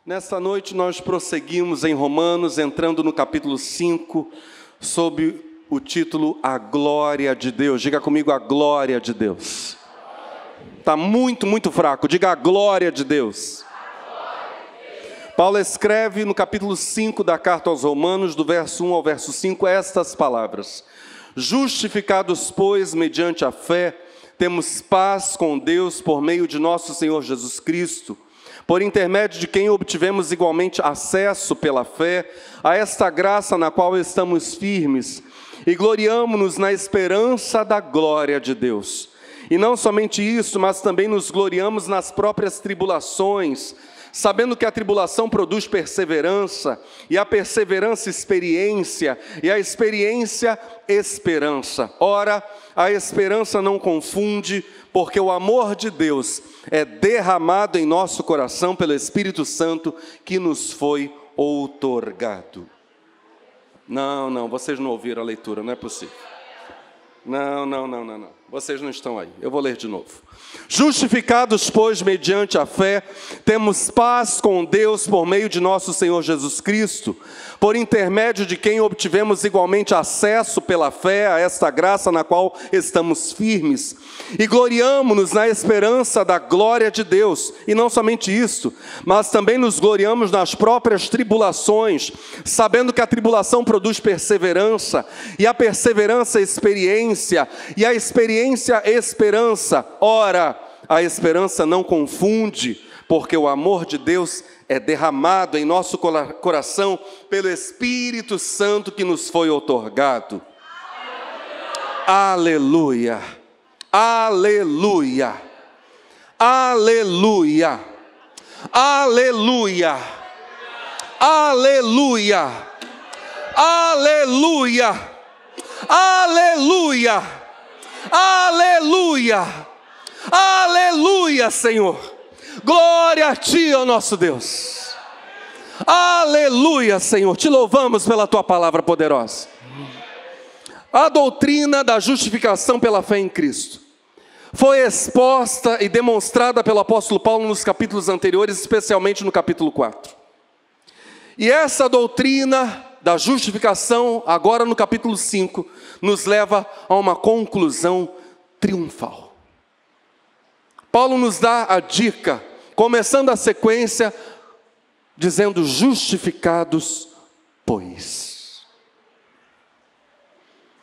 Nesta noite nós prosseguimos em Romanos, entrando no capítulo 5, sob o título A Glória de Deus. Diga comigo, a glória de Deus. Está muito fraco, diga a glória de Deus. Paulo escreve no capítulo 5 da carta aos Romanos, do verso 1 ao verso 5, estas palavras: Justificados, pois, mediante a fé, temos paz com Deus por meio de nosso Senhor Jesus Cristo, por intermédio de quem obtivemos igualmente acesso pela fé a esta graça na qual estamos firmes e gloriamo-nos na esperança da glória de Deus. E não somente isso, mas também nos gloriamos nas próprias tribulações, sabendo que a tribulação produz perseverança, e a perseverança experiência, e a experiência esperança. Ora, a esperança não confunde, porque o amor de Deus é derramado em nosso coração pelo Espírito Santo que nos foi outorgado. Não, vocês não ouviram a leitura, não é possível. Não. Vocês não estão aí. Eu vou ler de novo. Justificados, pois, mediante a fé, temos paz com Deus por meio de nosso Senhor Jesus Cristo, por intermédio de quem obtivemos igualmente acesso pela fé a esta graça na qual estamos firmes, e gloriamo-nos na esperança da glória de Deus. E não somente isso, mas também nos gloriamos nas próprias tribulações, sabendo que a tribulação produz perseverança, e a perseverança experiência, e a experiência esperança. Ora, a esperança não confunde, porque o amor de Deus é derramado em nosso coração pelo Espírito Santo que nos foi outorgado. Aleluia, aleluia, aleluia, aleluia, aleluia, aleluia, aleluia, aleluia, aleluia, Senhor. Glória a Ti, ó nosso Deus. Aleluia, Senhor. Te louvamos pela Tua palavra poderosa. A doutrina da justificação pela fé em Cristo foi exposta e demonstrada pelo apóstolo Paulo nos capítulos anteriores, especialmente no capítulo 4. E essa doutrina da justificação, agora no capítulo 5, nos leva a uma conclusão triunfal. Paulo nos dá a dica, começando a sequência, dizendo: justificados, pois.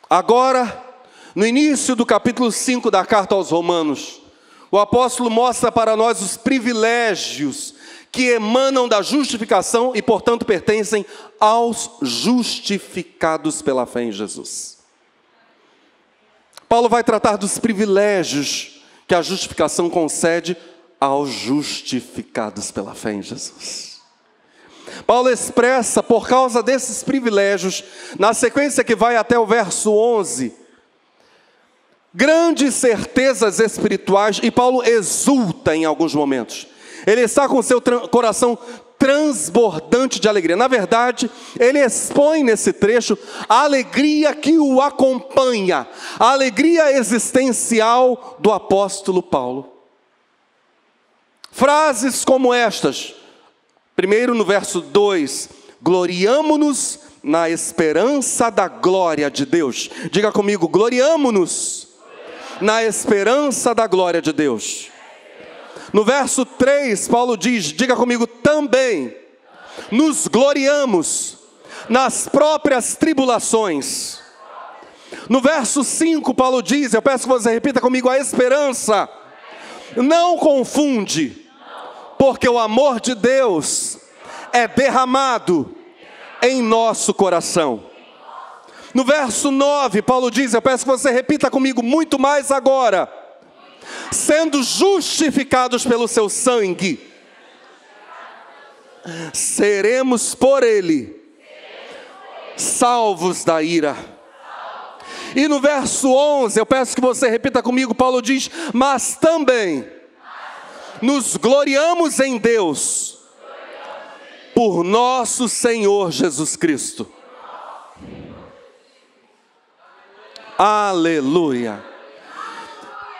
Agora, no início do capítulo 5 da carta aos Romanos, o apóstolo mostra para nós os privilégios que emanam da justificação e, portanto, pertencem aos justificados pela fé em Jesus. Paulo vai tratar dos privilégios que a justificação concede aos justificados pela fé em Jesus. Paulo expressa, por causa desses privilégios, na sequência que vai até o verso 11, grandes certezas espirituais, e Paulo exulta em alguns momentos. Ele está com seu coração transbordante de alegria. Na verdade, ele expõe nesse trecho a alegria que o acompanha, a alegria existencial do apóstolo Paulo. Frases como estas, primeiro no verso 2, gloriamo-nos na esperança da glória de Deus. Diga comigo, gloriamo-nos na esperança da glória de Deus. No verso 3, Paulo diz, diga comigo, também nos gloriamos nas próprias tribulações. No verso 5, Paulo diz, eu peço que você repita comigo, a esperança não confunde, porque o amor de Deus é derramado em nosso coração. No verso 9, Paulo diz, eu peço que você repita comigo, muito mais agora, sendo justificados pelo seu sangue, seremos por ele salvos da ira. E no verso 11, eu peço que você repita comigo, Paulo diz, mas também nos gloriamos em Deus por nosso Senhor Jesus Cristo. Aleluia.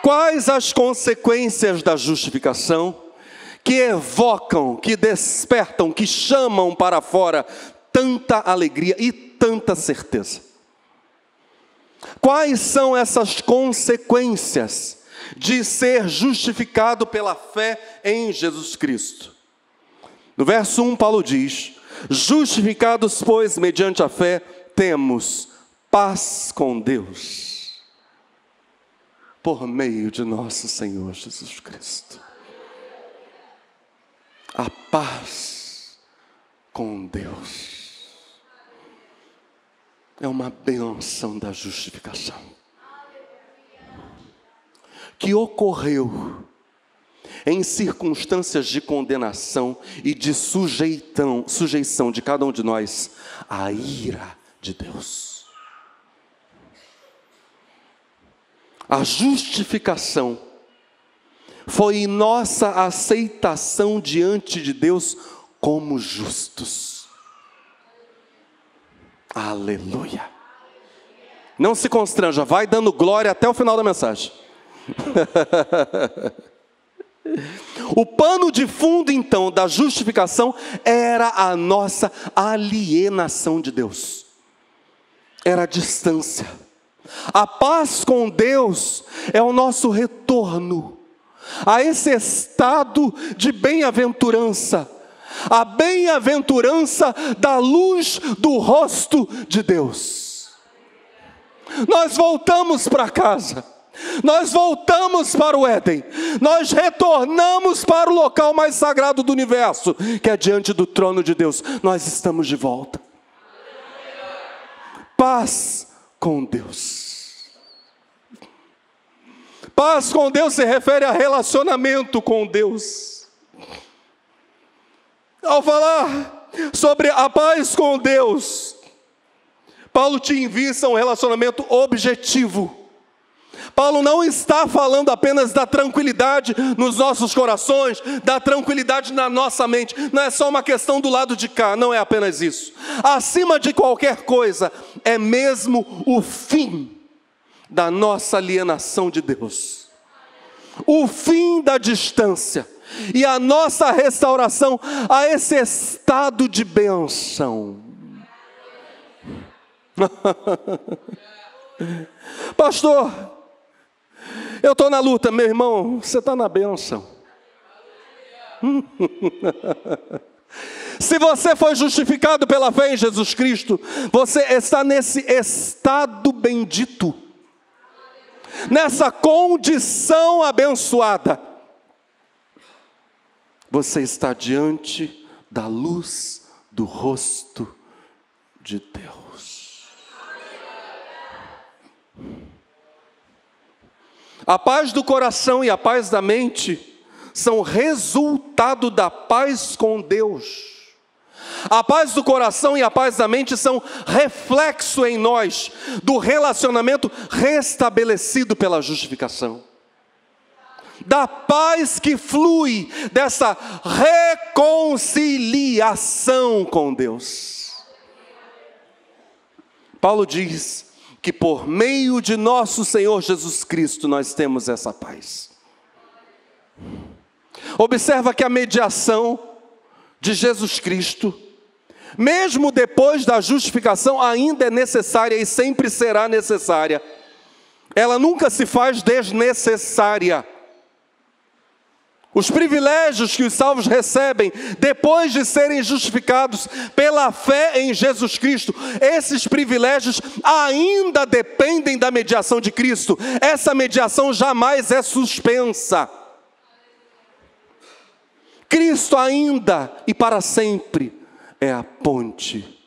Quais as consequências da justificação? que evocam, que despertam, que chamam para fora tanta alegria e tanta certeza. Quais são essas consequências de ser justificado pela fé em Jesus Cristo? No verso 1, Paulo diz: justificados, pois, mediante a fé, temos paz com Deus, por meio de nosso Senhor Jesus Cristo. A paz com Deus é uma bênção da justificação, que ocorreu em circunstâncias de condenação e de sujeição de cada um de nós à ira de Deus. A justificação foi nossa aceitação diante de Deus como justos. Aleluia. Não se constranja, vai dando glória até o final da mensagem. O pano de fundo, então, da justificação era a nossa alienação de Deus. Era a distância. A paz com Deus é o nosso retorno a esse estado de bem-aventurança, a bem-aventurança da luz do rosto de Deus. Nós voltamos para casa, nós voltamos para o Éden, nós retornamos para o local mais sagrado do universo, que é diante do trono de Deus. Nós estamos de volta. Paz com Deus. Paz com Deus se refere a relacionamento com Deus. Ao falar sobre a paz com Deus, Paulo te invita a um relacionamento objetivo. Paulo não está falando apenas da tranquilidade nos nossos corações, da tranquilidade na nossa mente. Não é só uma questão do lado de cá, não é apenas isso. Acima de qualquer coisa, é mesmo o fim da nossa alienação de Deus. O fim da distância e a nossa restauração a esse estado de bênção. Pastor, eu estou na luta. Meu irmão, você está na bênção. Se você foi justificado pela fé em Jesus Cristo, você está nesse estado bendito, nessa condição abençoada. Você está diante da luz do rosto de Deus. A paz do coração e a paz da mente são resultado da paz com Deus. A paz do coração e a paz da mente são reflexo em nós do relacionamento restabelecido pela justificação. Da paz que flui dessa reconciliação com Deus. Paulo diz que por meio de nosso Senhor Jesus Cristo nós temos essa paz. Observa que a mediação de Jesus Cristo, mesmo depois da justificação, ainda é necessária e sempre será necessária. Ela nunca se faz desnecessária. Os privilégios que os salvos recebem depois de serem justificados pela fé em Jesus Cristo, esses privilégios ainda dependem da mediação de Cristo. Essa mediação jamais é suspensa. Cristo ainda e para sempre é a ponte,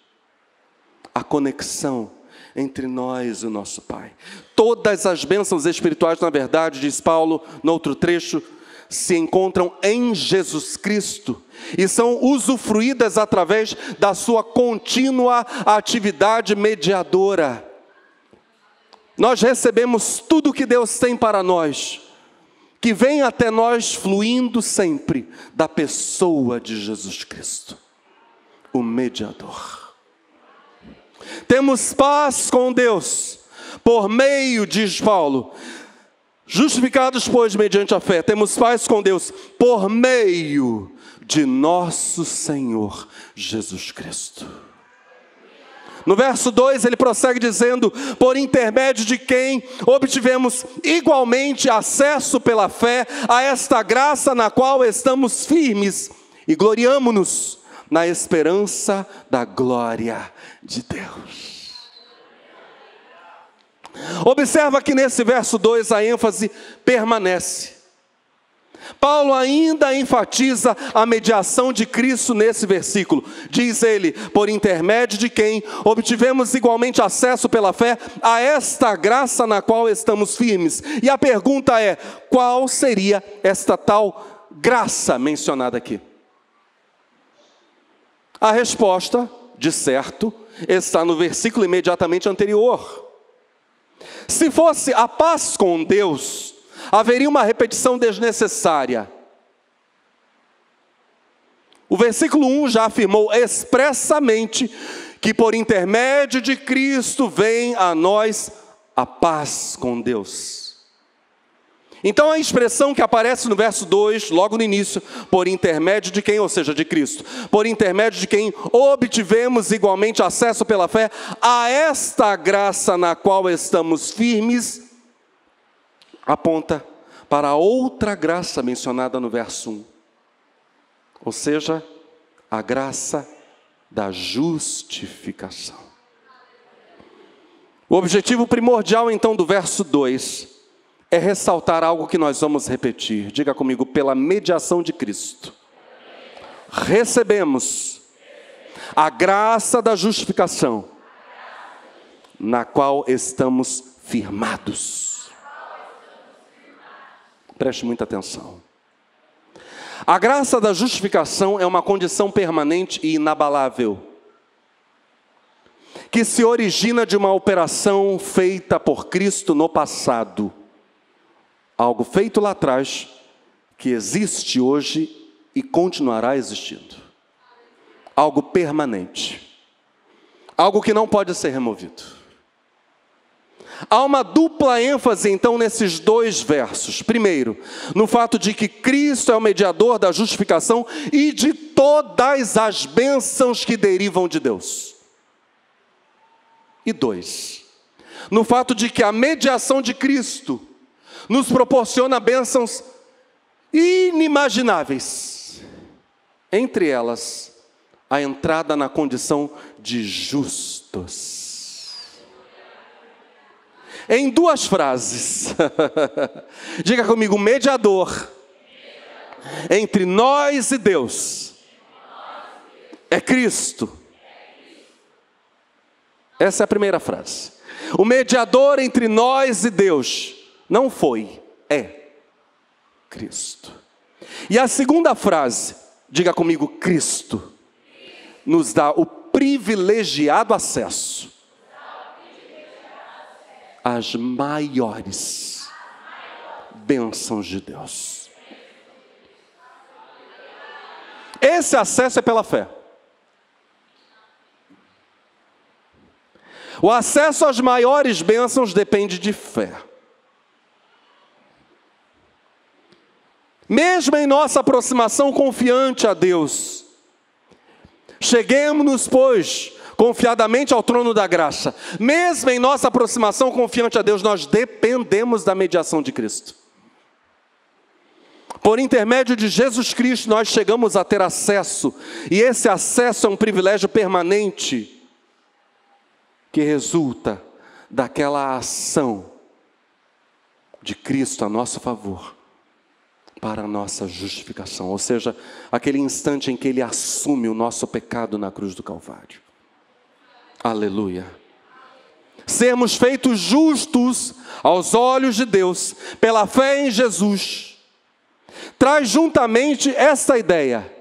a conexão entre nós e o nosso Pai. Todas as bênçãos espirituais, na verdade, diz Paulo no outro trecho, se encontram em Jesus Cristo e são usufruídas através da sua contínua atividade mediadora. Nós recebemos tudo que Deus tem para nós, que vem até nós fluindo sempre da pessoa de Jesus Cristo, o mediador. Temos paz com Deus por meio, diz Paulo, Justificados, pois, mediante a fé, temos paz com Deus por meio de nosso Senhor Jesus Cristo. No verso 2 ele prossegue dizendo: por intermédio de quem obtivemos igualmente acesso pela fé a esta graça na qual estamos firmes e gloriamo-nos na esperança da glória de Deus. Observa que nesse verso 2 a ênfase permanece. Paulo ainda enfatiza a mediação de Cristo nesse versículo. Diz ele: por intermédio de quem obtivemos igualmente acesso pela fé a esta graça na qual estamos firmes. E a pergunta é: qual seria esta tal graça mencionada aqui? A resposta, de certo, está no versículo imediatamente anterior. Se fosse a paz com Deus, haveria uma repetição desnecessária. O versículo 1 já afirmou expressamente que por intermédio de Cristo vem a nós a paz com Deus. Então a expressão que aparece no verso 2, logo no início, por intermédio de quem, ou seja, de Cristo, por intermédio de quem obtivemos igualmente acesso pela fé a esta graça na qual estamos firmes, aponta para outra graça mencionada no verso 1, ou seja, a graça da justificação. O objetivo primordial então do verso 2 é ressaltar algo que nós vamos repetir. Diga comigo: pela mediação de Cristo, recebemos a graça da justificação, na qual estamos firmados. Preste muita atenção. A graça da justificação é uma condição permanente e inabalável, que se origina de uma operação feita por Cristo no passado. Algo feito lá atrás, que existe hoje e continuará existindo. Algo permanente. Algo que não pode ser removido. Há uma dupla ênfase então nesses dois versos. Primeiro, no fato de que Cristo é o mediador da justificação e de todas as bênçãos que derivam de Deus. E dois, no fato de que a mediação de Cristo nos proporciona bênçãos inimagináveis. Entre elas, a entrada na condição de justos. Em duas frases. Diga comigo: mediador entre nós e Deus é Cristo. Essa é a primeira frase. O mediador entre nós e Deus não foi, é Cristo. E a segunda frase, diga comigo: Cristo nos dá o privilegiado acesso às maiores bênçãos de Deus. Esse acesso é pela fé. O acesso às maiores bênçãos depende de fé. Mesmo em nossa aproximação confiante a Deus, cheguemos-nos, pois, confiadamente ao trono da graça. Mesmo em nossa aproximação confiante a Deus, nós dependemos da mediação de Cristo. Por intermédio de Jesus Cristo, nós chegamos a ter acesso, e esse acesso é um privilégio permanente, que resulta daquela ação de Cristo a nosso favor, para a nossa justificação, ou seja, aquele instante em que Ele assume o nosso pecado na cruz do Calvário. Aleluia. Sermos feitos justos aos olhos de Deus, pela fé em Jesus, traz juntamente esta ideia.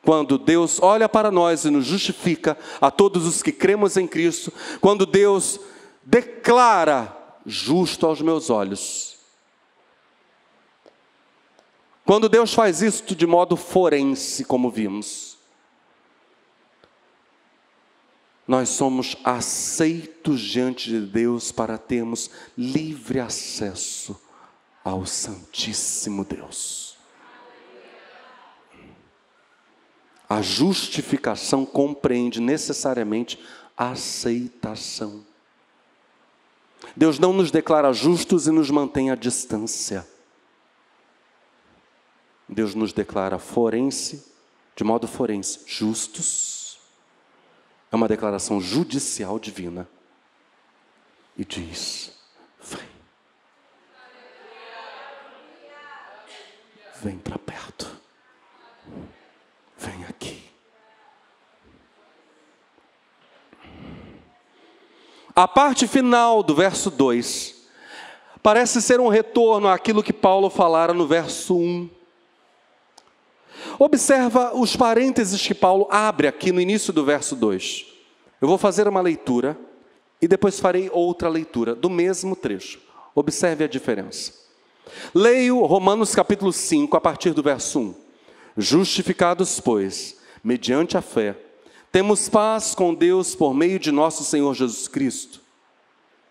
Quando Deus olha para nós e nos justifica, a todos os que cremos em Cristo, quando Deus declara: justo aos meus olhos. Quando Deus faz isso de modo forense, como vimos, nós somos aceitos diante de Deus para termos livre acesso ao Santíssimo Deus. A justificação compreende necessariamente a aceitação. Deus não nos declara justos e nos mantém à distância. Deus nos declara de modo forense, justos. É uma declaração judicial divina. E diz: vem. Vem para perto. Vem aqui. A parte final do verso 2 parece ser um retorno àquilo que Paulo falara no verso 1. Observa os parênteses que Paulo abre aqui no início do verso 2. Eu vou fazer uma leitura e depois farei outra leitura do mesmo trecho. Observe a diferença. Leio Romanos capítulo 5, a partir do verso 1. Justificados, pois, mediante a fé, temos paz com Deus por meio de nosso Senhor Jesus Cristo,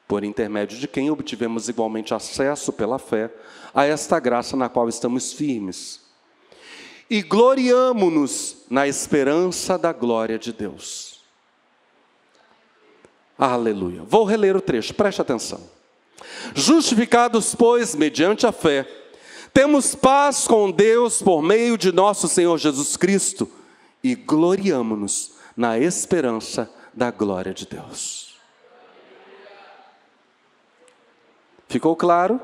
por intermédio de quem obtivemos igualmente acesso pela fé a esta graça na qual estamos firmes. E gloriamo-nos na esperança da glória de Deus. Aleluia. Vou reler o trecho, preste atenção. Justificados, pois, mediante a fé, temos paz com Deus por meio de nosso Senhor Jesus Cristo e gloriamo-nos na esperança da glória de Deus. Ficou claro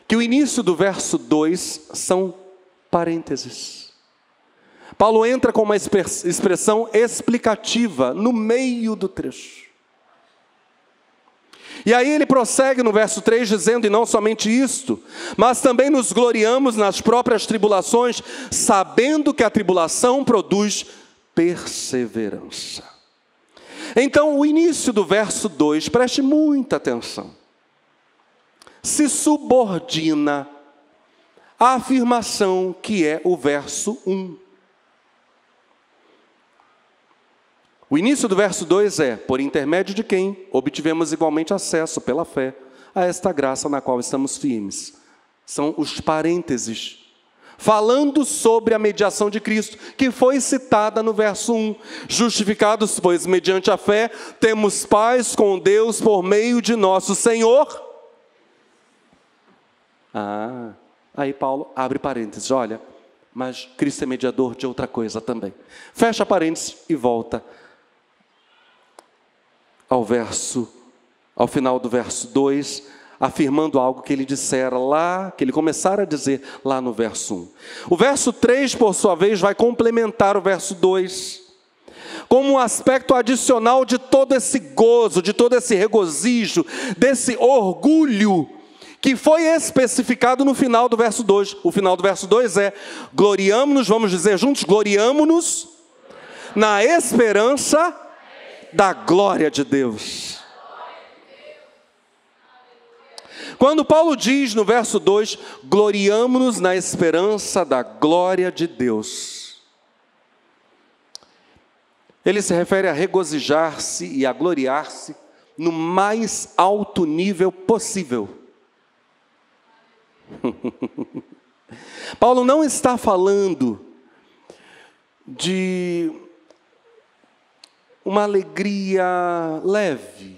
que o início do verso 2 são parênteses. Paulo entra com uma expressão explicativa no meio do trecho. E aí ele prossegue no verso 3 dizendo: e não somente isto, mas também nos gloriamos nas próprias tribulações, sabendo que a tribulação produz perseverança. Então o início do verso 2, preste muita atenção, se subordina à afirmação que é o verso 1. O início do verso 2 é: por intermédio de quem obtivemos igualmente acesso pela fé a esta graça na qual estamos firmes. São os parênteses, falando sobre a mediação de Cristo, que foi citada no verso 1. Justificados, pois, mediante a fé, temos paz com Deus por meio de nosso Senhor. Aí Paulo abre parênteses, olha, mas Cristo é mediador de outra coisa também. Fecha parênteses e volta ao final do verso 2, afirmando algo que ele dissera lá, que ele começara a dizer lá no verso 1. O verso 3, por sua vez, vai complementar o verso 2, como um aspecto adicional de todo esse gozo, de todo esse regozijo, desse orgulho, que foi especificado no final do verso 2. O final do verso 2 é: gloriamo-nos, vamos dizer juntos, gloriamo-nos na esperança da glória de Deus. Quando Paulo diz no verso 2, gloriamo-nos na esperança da glória de Deus, ele se refere a regozijar-se e a gloriar-se no mais alto nível possível. Paulo não está falando de uma alegria leve,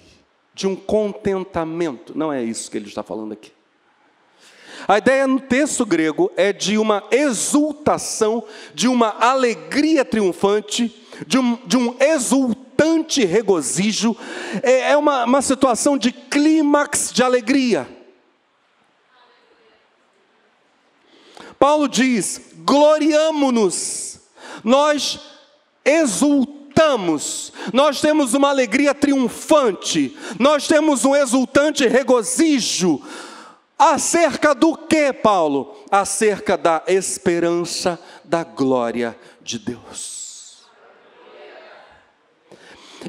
de um contentamento. Não é isso que ele está falando aqui. A ideia no texto grego é de uma exultação, de uma alegria triunfante, de um exultante regozijo. É uma situação de clímax de alegria. Paulo diz: gloriamo-nos, nós exultamos, nós temos uma alegria triunfante, nós temos um exultante regozijo. Acerca do que, Paulo? Acerca da esperança da glória de Deus.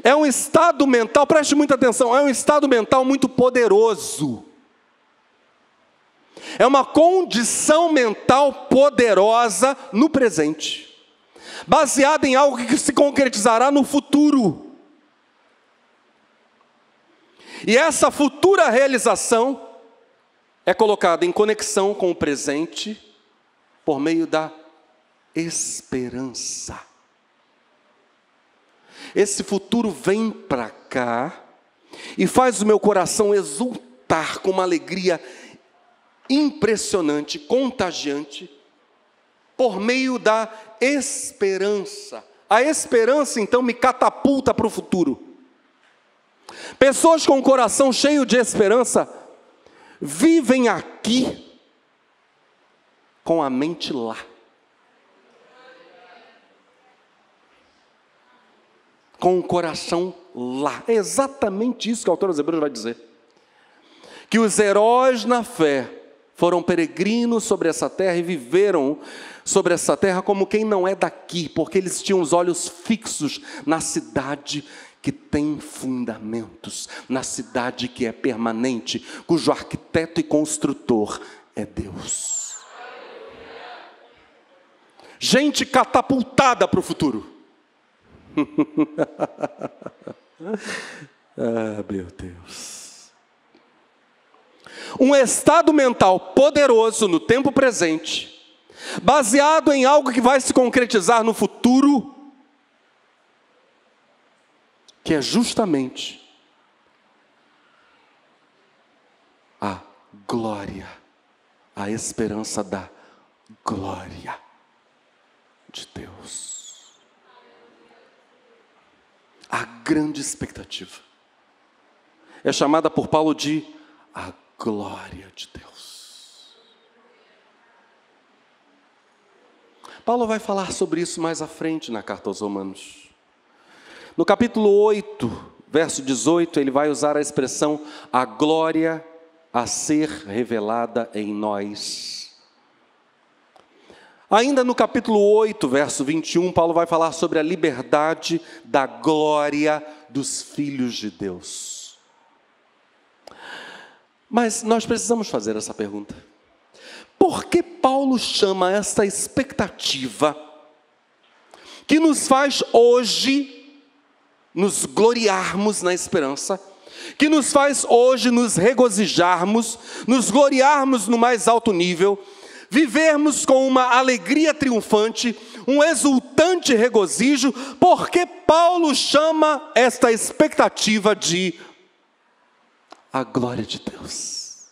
É um estado mental, preste muita atenção, é um estado mental muito poderoso. É uma condição mental poderosa no presente, baseada em algo que se concretizará no futuro. E essa futura realização é colocada em conexão com o presente por meio da esperança. Esse futuro vem para cá e faz o meu coração exultar com uma alegria impressionante, contagiante, por meio da esperança. A esperança, então, me catapulta para o futuro. Pessoas com o coração cheio de esperança vivem aqui com a mente lá. Com o coração lá. É exatamente isso que o autor aos Hebreus vai dizer. Que os heróis na fé foram peregrinos sobre essa terra e viveram sobre essa terra como quem não é daqui, porque eles tinham os olhos fixos na cidade que tem fundamentos, na cidade que é permanente, cujo arquiteto e construtor é Deus. Gente catapultada para o futuro. Ah, meu Deus. Um estado mental poderoso no tempo presente, baseado em algo que vai se concretizar no futuro, que é justamente a glória, a esperança da glória de Deus. A grande expectativa é chamada por Paulo de a glória de Deus. Paulo vai falar sobre isso mais à frente na carta aos Romanos. No capítulo 8, verso 18, ele vai usar a expressão a glória a ser revelada em nós. Ainda no capítulo 8, verso 21, Paulo vai falar sobre a liberdade da glória dos filhos de Deus. Mas nós precisamos fazer essa pergunta. Por que Paulo chama esta expectativa que nos faz hoje nos gloriarmos na esperança, que nos faz hoje nos regozijarmos, nos gloriarmos no mais alto nível, vivermos com uma alegria triunfante, um exultante regozijo, porque Paulo chama esta expectativa de a glória de Deus.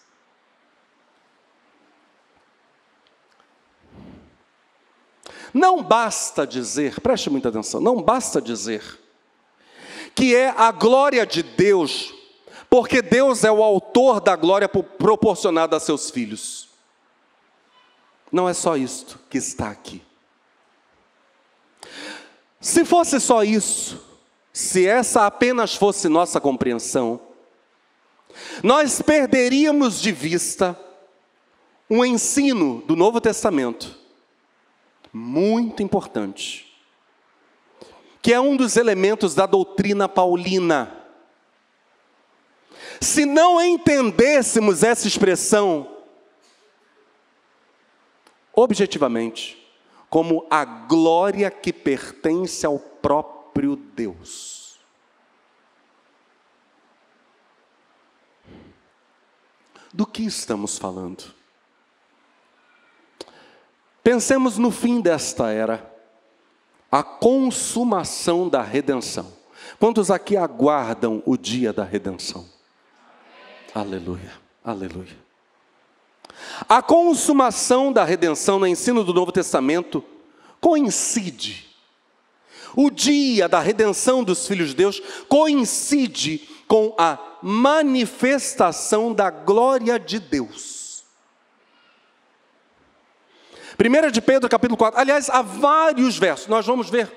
Não basta dizer, preste muita atenção, não basta dizer que é a glória de Deus, porque Deus é o autor da glória proporcionada a seus filhos. Não é só isto que está aqui. Se fosse só isso, se essa apenas fosse nossa compreensão, nós perderíamos de vista um ensino do Novo Testamento, muito importante, que é um dos elementos da doutrina paulina. Se não entendêssemos essa expressão objetivamente, como a glória que pertence ao próprio Deus. Do que estamos falando? Pensemos no fim desta era, a consumação da redenção. Quantos aqui aguardam o dia da redenção? Aleluia, aleluia. A consumação da redenção no ensino do Novo Testamento coincide. O dia da redenção dos filhos de Deus coincide com a manifestação da glória de Deus. 1 de Pedro, capítulo 4. Aliás, há vários versos. Nós vamos ver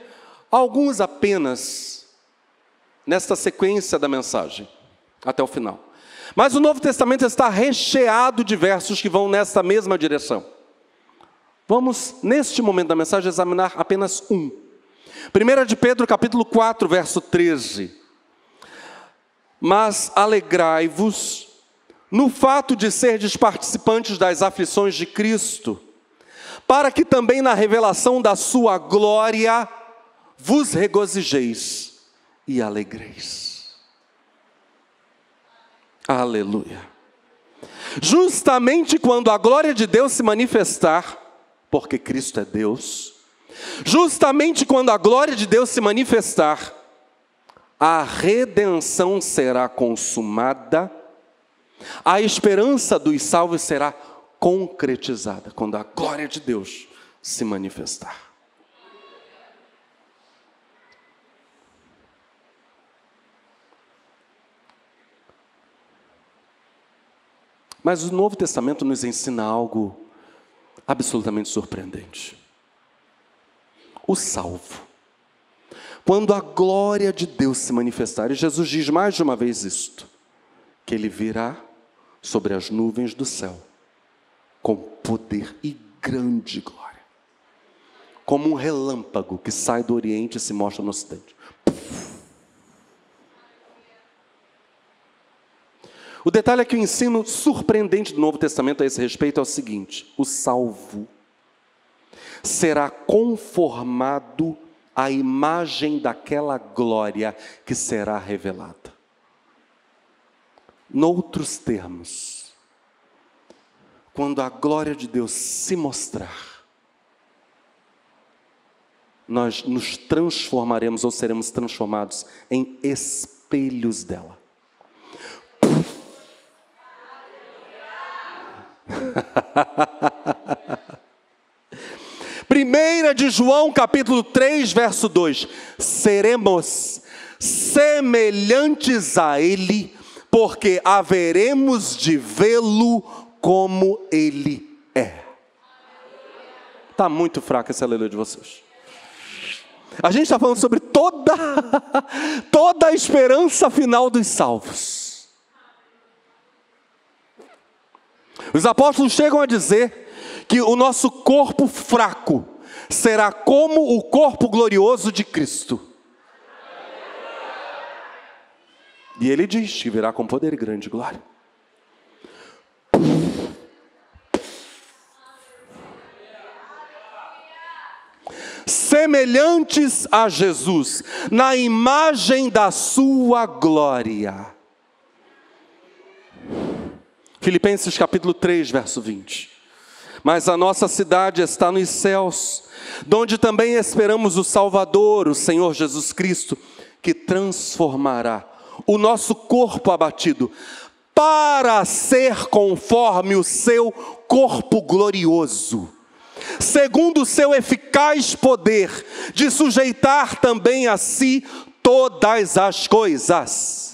alguns apenas nesta sequência da mensagem, até o final. Mas o Novo Testamento está recheado de versos que vão nessa mesma direção. Vamos, neste momento da mensagem, examinar apenas um. 1 de Pedro, capítulo 4, verso 13. Mas alegrai-vos no fato de serdes participantes das aflições de Cristo, para que também na revelação da sua glória vos regozijeis e alegreis. Aleluia. Justamente quando a glória de Deus se manifestar, porque Cristo é Deus, justamente quando a glória de Deus se manifestar, a redenção será consumada, a esperança dos salvos será concretizada, quando a glória de Deus se manifestar. Mas o Novo Testamento nos ensina algo absolutamente surpreendente. O salvo, quando a glória de Deus se manifestar, e Jesus diz mais de uma vez isto, que Ele virá sobre as nuvens do céu, com poder e grande glória, como um relâmpago que sai do Oriente e se mostra no Ocidente. O detalhe é que o ensino surpreendente do Novo Testamento a esse respeito é o seguinte: o salvo será conformado à imagem daquela glória que será revelada. Noutros termos, quando a glória de Deus se mostrar, nós nos transformaremos ou seremos transformados em espelhos dela. 1 de João capítulo 3, verso 2: seremos semelhantes a Ele, porque haveremos de vê-lo como Ele é. Está muito fraco esse aleluia de vocês. A gente está falando sobre toda a esperança final dos salvos. Os apóstolos chegam a dizer que o nosso corpo fraco será como o corpo glorioso de Cristo. E ele diz que virá com poder e grande glória. Semelhantes a Jesus, na imagem da sua glória. Filipenses capítulo 3, verso 20. Mas a nossa cidade está nos céus, donde também esperamos o Salvador, o Senhor Jesus Cristo, que transformará o nosso corpo abatido, para ser conforme o seu corpo glorioso, segundo o seu eficaz poder, de sujeitar também a si todas as coisas.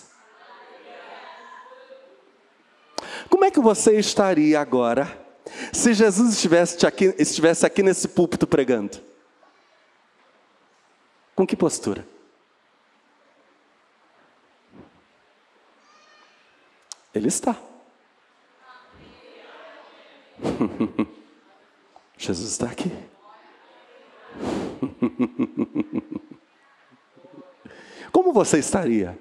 Como é que você estaria agora, se Jesus estivesse aqui nesse púlpito pregando? Com que postura? Ele está. Jesus está aqui. Como você estaria?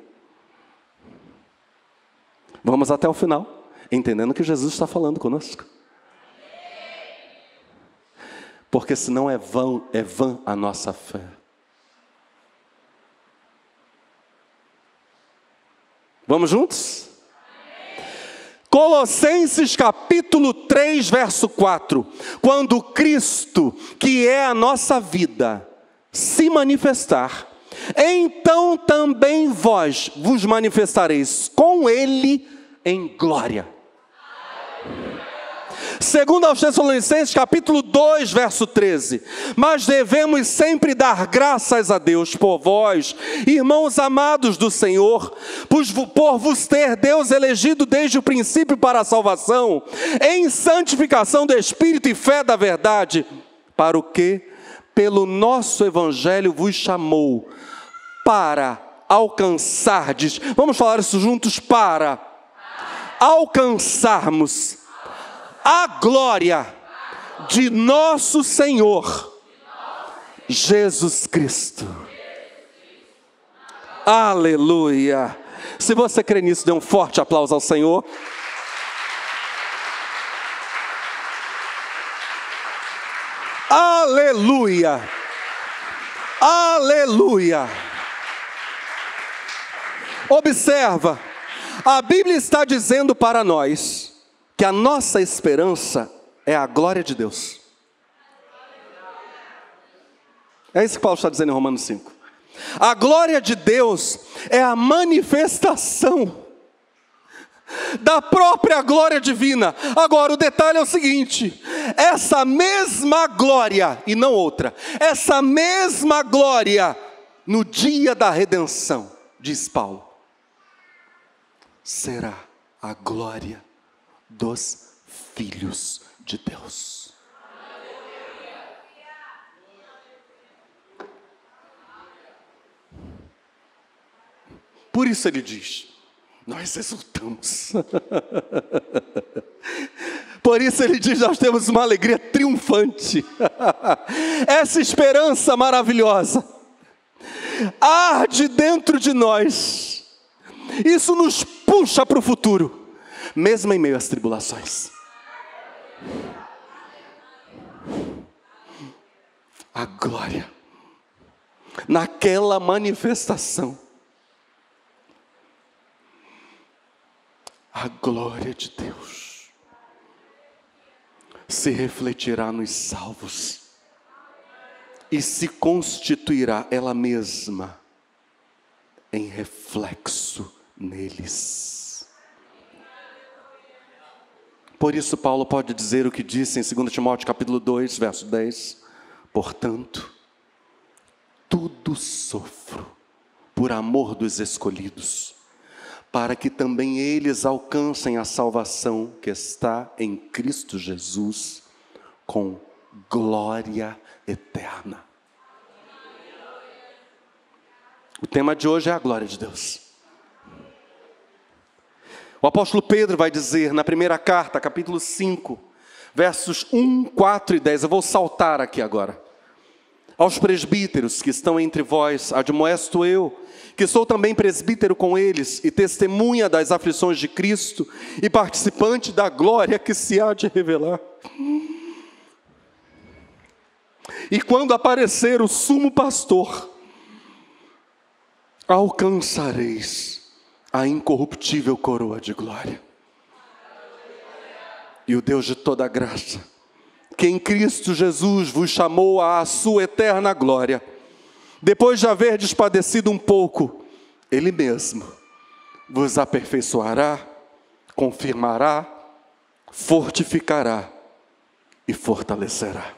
Vamos até o final, entendendo que Jesus está falando conosco. Porque senão é vã a nossa fé. Vamos juntos? Colossenses capítulo 3, verso 4. Quando Cristo, que é a nossa vida, se manifestar, então também vós vos manifestareis com Ele em glória. Segundo aos Tessalonicenses, capítulo 2, verso 13. Mas devemos sempre dar graças a Deus por vós, irmãos amados do Senhor, por vos ter Deus elegido desde o princípio para a salvação, em santificação do Espírito e fé da verdade, para o que, pelo nosso Evangelho, vos chamou, para alcançardes, vamos falar isso juntos, para alcançarmos a glória de nosso Senhor Jesus Cristo. Aleluia! Se você crê nisso, dê um forte aplauso ao Senhor. Aleluia! Aleluia! Observa, a Bíblia está dizendo para nós que a nossa esperança é a glória de Deus. É isso que Paulo está dizendo em Romanos 5. A glória de Deus é a manifestação da própria glória divina. Agora o detalhe é o seguinte: essa mesma glória, e não outra, essa mesma glória no dia da redenção, diz Paulo, será a glória dos filhos de Deus. Por isso ele diz: nós exultamos. Por isso ele diz: nós temos uma alegria triunfante. Essa esperança maravilhosa arde dentro de nós. Isso nos puxa para o futuro, mesmo em meio às tribulações. A glória, naquela manifestação, a glória de Deus se refletirá nos salvos e se constituirá ela mesma em reflexo neles. Por isso Paulo pode dizer o que disse em 2 Timóteo capítulo 2, verso 10: portanto, tudo sofro por amor dos escolhidos, para que também eles alcancem a salvação que está em Cristo Jesus, com glória eterna. O tema de hoje é a glória de Deus. O apóstolo Pedro vai dizer na primeira carta, capítulo 5, versos 1, 4 e 10, eu vou saltar aqui agora. Aos presbíteros que estão entre vós, admoesto eu, que sou também presbítero com eles, e testemunha das aflições de Cristo, e participante da glória que se há de revelar. E quando aparecer o sumo pastor, alcançareis a incorruptível coroa de glória. E o Deus de toda graça, que em Cristo Jesus vos chamou à sua eterna glória, depois de haverdes padecido um pouco, Ele mesmo vos aperfeiçoará, confirmará, fortificará e fortalecerá.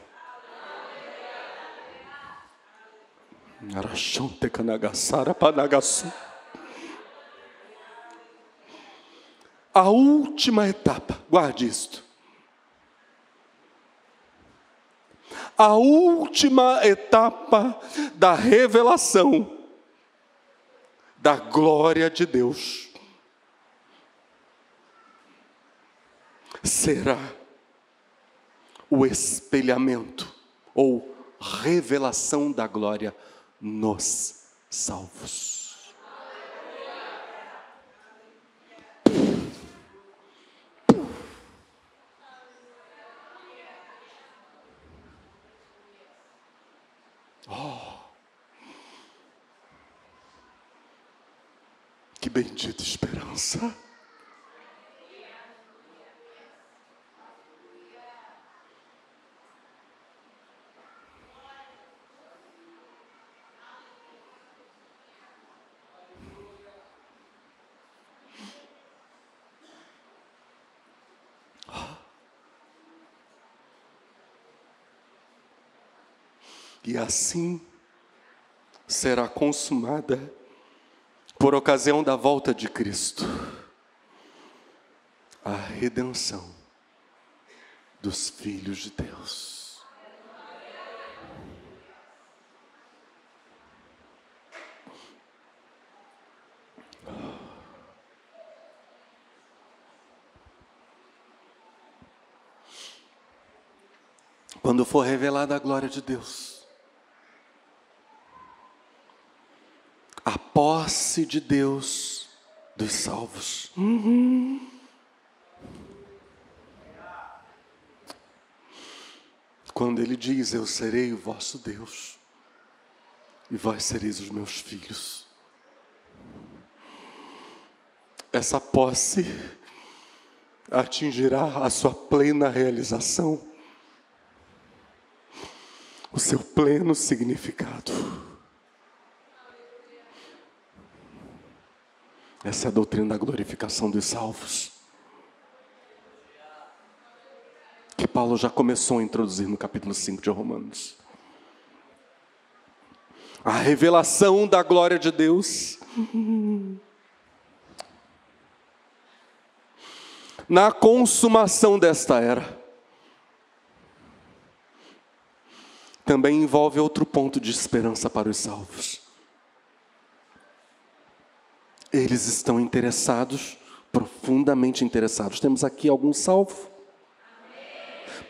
A última etapa, guarde isto. A última etapa da revelação da glória de Deus será o espelhamento ou revelação da glória nos salvos. Que bendita esperança. E assim será consumada, por ocasião da volta de Cristo, a redenção dos filhos de Deus. Quando for revelada a glória de Deus, a posse de Deus dos salvos. Quando Ele diz: eu serei o vosso Deus, e vós sereis os meus filhos. Essa posse atingirá a sua plena realização, o seu pleno significado. Essa é a doutrina da glorificação dos salvos, que Paulo já começou a introduzir no capítulo 5 de Romanos. A revelação da glória de Deus na consumação desta era também envolve outro ponto de esperança para os salvos. Eles estão interessados, profundamente interessados. Temos aqui algum salvo?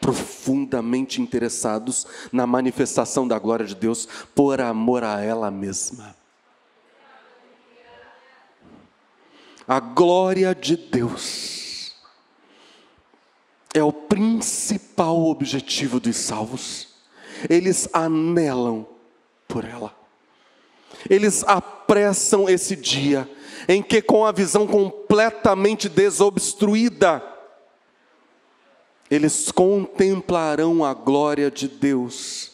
Profundamente interessados na manifestação da glória de Deus por amor a ela mesma. A glória de Deus é o principal objetivo dos salvos. Eles anelam por ela. Eles apressam esse dia em que, com a visão completamente desobstruída, eles contemplarão a glória de Deus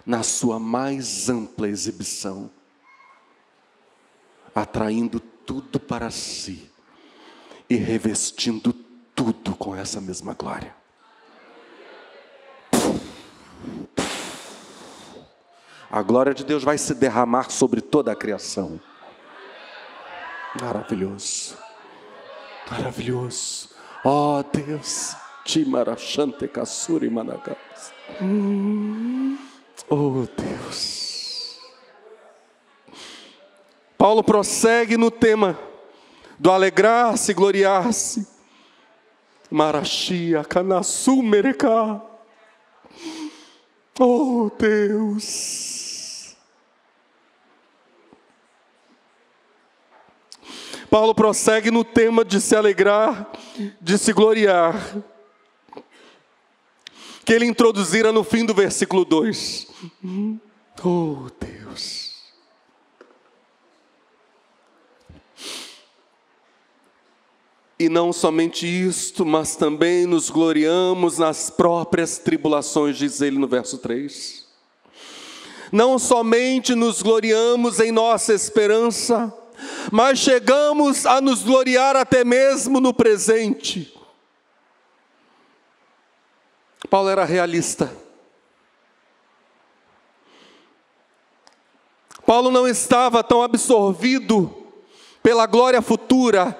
na sua mais ampla exibição, atraindo tudo para si e revestindo tudo com essa mesma glória. A glória de Deus vai se derramar sobre toda a criação. Maravilhoso. Maravilhoso. Oh Deus. Timarachante Kassuri Managas. Oh Deus. Paulo prossegue no tema do alegrar-se, gloriar-se. Marachia Kanassu Mereká. Oh Deus. Paulo prossegue no tema de se alegrar, de se gloriar, que ele introduzira no fim do versículo 2. Oh Deus. E não somente isto, mas também nos gloriamos nas próprias tribulações, diz ele no verso 3. Não somente nos gloriamos em nossa esperança, mas chegamos a nos gloriar até mesmo no presente. Paulo era realista. Paulo não estava tão absorvido pela glória futura,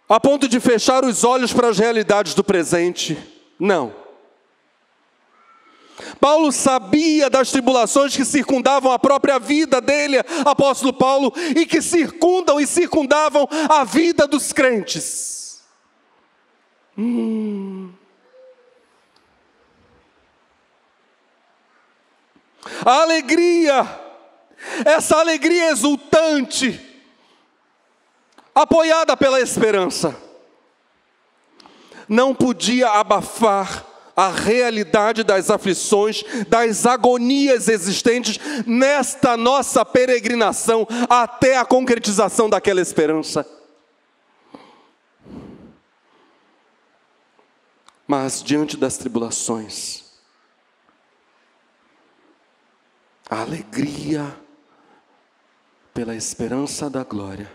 a ponto de fechar os olhos para as realidades do presente. Não. Paulo sabia das tribulações que circundavam a própria vida dele, apóstolo Paulo, e que circundam e circundavam a vida dos crentes. A alegria, essa alegria exultante, apoiada pela esperança, não podia abafar a realidade das aflições, das agonias existentes nesta nossa peregrinação até a concretização daquela esperança. Mas diante das tribulações, a alegria pela esperança da glória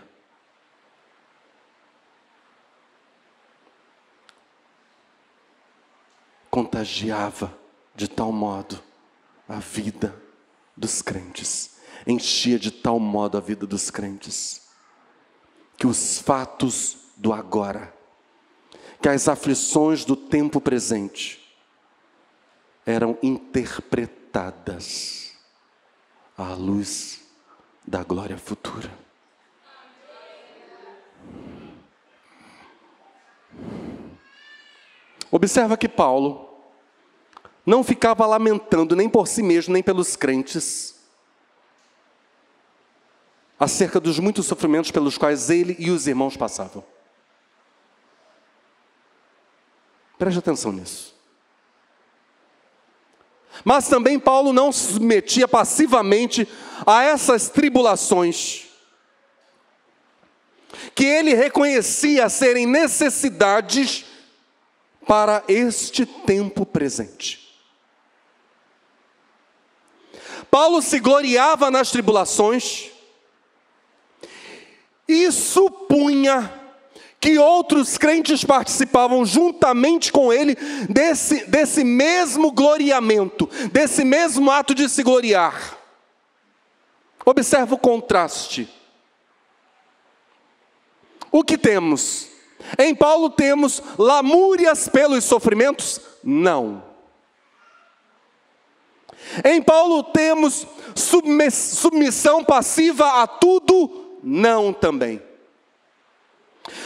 contagiava de tal modo a vida dos crentes, enchia de tal modo a vida dos crentes, que os fatos do agora, que as aflições do tempo presente, eram interpretadas à luz da glória futura. Observa que Paulo não ficava lamentando nem por si mesmo, nem pelos crentes, acerca dos muitos sofrimentos pelos quais ele e os irmãos passavam. Preste atenção nisso. Mas também Paulo não se submetia passivamente a essas tribulações, que ele reconhecia serem necessidades para este tempo presente. Paulo se gloriava nas tribulações e supunha que outros crentes participavam juntamente com ele desse mesmo gloriamento, desse mesmo ato de se gloriar. Observa o contraste. O que temos? Em Paulo temos lamúrias pelos sofrimentos? Não. Em Paulo temos submissão passiva a tudo? Não também.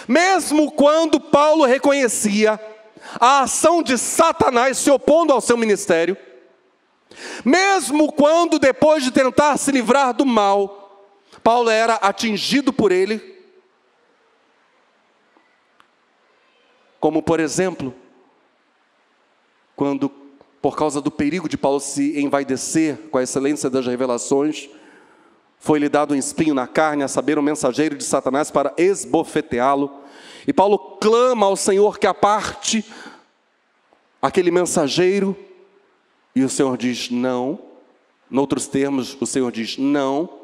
Mesmo quando Paulo reconhecia a ação de Satanás se opondo ao seu ministério, mesmo quando depois de tentar se livrar do mal, Paulo era atingido por ele, como por exemplo, quando por causa do perigo de Paulo se envaidecer com a excelência das revelações, foi-lhe dado um espinho na carne, a saber, um mensageiro de Satanás para esbofeteá-lo. E Paulo clama ao Senhor que aparte aquele mensageiro, e o Senhor diz não. Noutros termos, o Senhor diz não,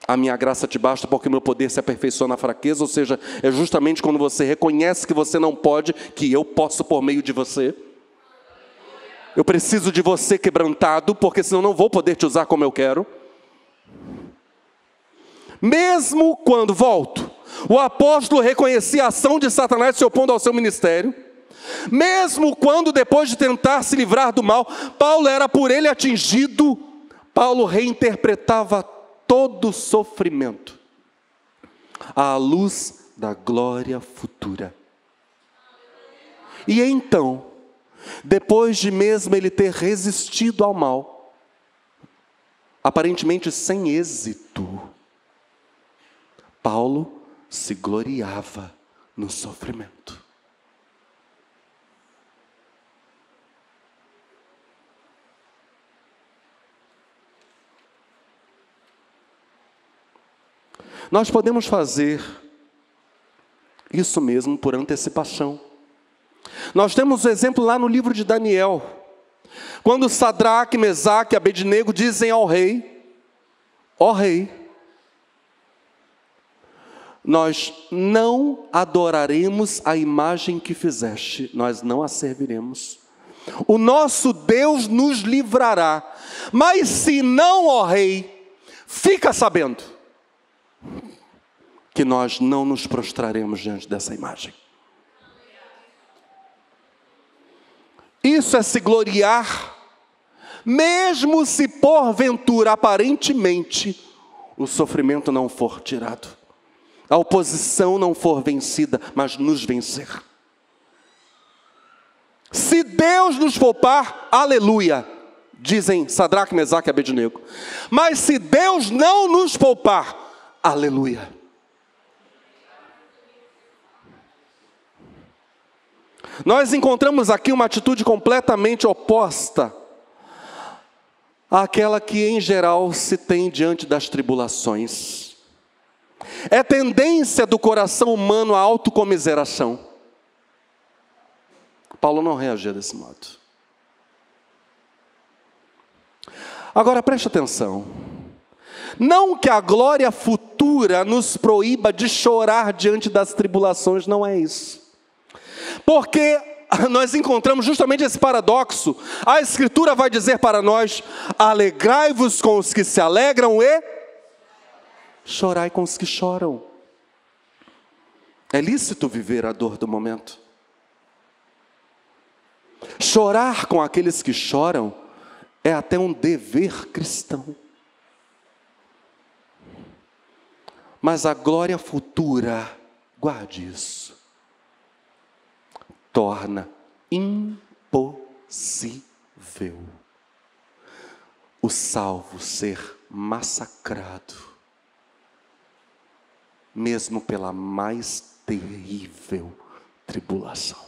a minha graça te basta porque o meu poder se aperfeiçoa na fraqueza. Ou seja, é justamente quando você reconhece que você não pode, que eu posso por meio de você. Eu preciso de você quebrantado, porque senão não vou poder te usar como eu quero. Mesmo quando, o apóstolo reconhecia a ação de Satanás se opondo ao seu ministério, mesmo quando depois de tentar se livrar do mal, Paulo era por ele atingido, Paulo reinterpretava todo o sofrimento à luz da glória futura. E então, depois de mesmo ele ter resistido ao mal, aparentemente sem êxito, Paulo se gloriava no sofrimento. Nós podemos fazer isso mesmo por antecipação. Nós temos o exemplo lá no livro de Daniel, quando Sadraque, Mesaque e Abednego dizem ao rei: ó rei, nós não adoraremos a imagem que fizeste, nós não a serviremos. O nosso Deus nos livrará. Mas se não, ó rei, fica sabendo que nós não nos prostraremos diante dessa imagem. Isso é se gloriar, mesmo se porventura, aparentemente, o sofrimento não for tirado, a oposição não for vencida, mas nos vencer. Se Deus nos poupar, aleluia, dizem Sadraque, Mesaque e Abednego. Mas se Deus não nos poupar, aleluia. Nós encontramos aqui uma atitude completamente oposta àquela que em geral se tem diante das tribulações. É tendência do coração humano a autocomiseração. Paulo não reagia desse modo. Agora preste atenção. Não que a glória futura nos proíba de chorar diante das tribulações, não é isso. Porque nós encontramos justamente esse paradoxo. A Escritura vai dizer para nós: alegrai-vos com os que se alegram e chorai com os que choram. É lícito viver a dor do momento. Chorar com aqueles que choram é até um dever cristão. Mas a glória futura, guarde isso, torna impossível o salvo ser massacrado, mesmo pela mais terrível tribulação.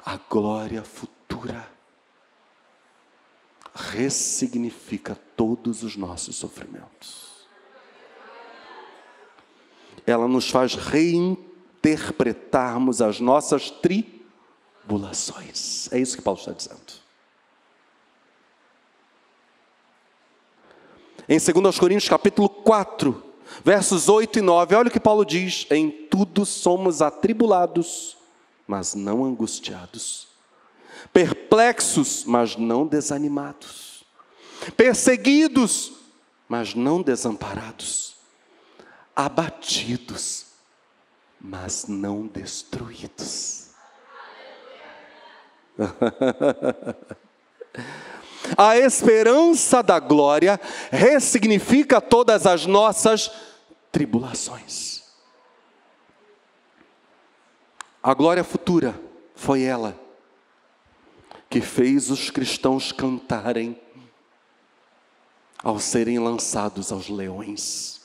A glória futura ressignifica todos os nossos sofrimentos. ela nos faz reinterpretarmos as nossas tribulações. É isso que Paulo está dizendo. Em 2 Coríntios capítulo 4, versos 8 e 9, olha o que Paulo diz: em tudo somos atribulados, mas não angustiados, perplexos, mas não desanimados, perseguidos, mas não desamparados, abatidos, mas não destruídos. A esperança da glória ressignifica todas as nossas tribulações. A glória futura foi ela que fez os cristãos cantarem ao serem lançados aos leões.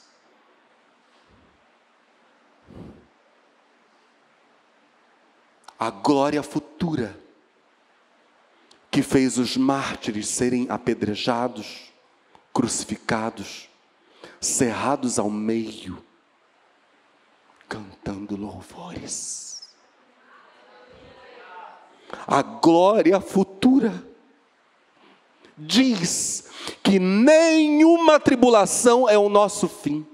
A glória futura que fez os mártires serem apedrejados, crucificados, cerrados ao meio, cantando louvores. A glória futura diz que nenhuma tribulação é o nosso fim.